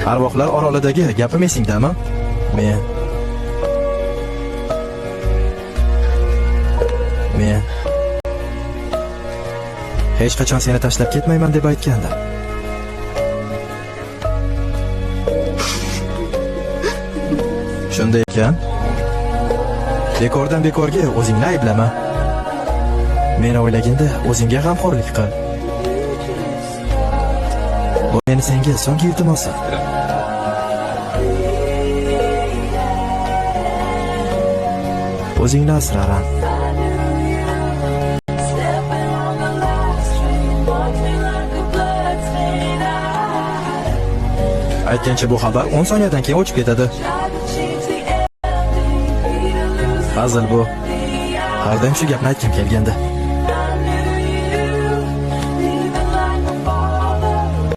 Arvohlar orolidagi gapim esingdami? Men hech qachon seni tashlab ketmayman deb aytgandim. Shunday ekan, bekordan bekorga o'zingni ayblama. Meni o'ylaganda o'zingga g'amxo'rlik qil. Bu meni senga so'nggi iltimosim. O'zingni asraran. Aytgancha bu xabar 10 soniyadan keyin o'chib ketadi. Hazil bu. Har doim shu gapni aytgim kelgandi.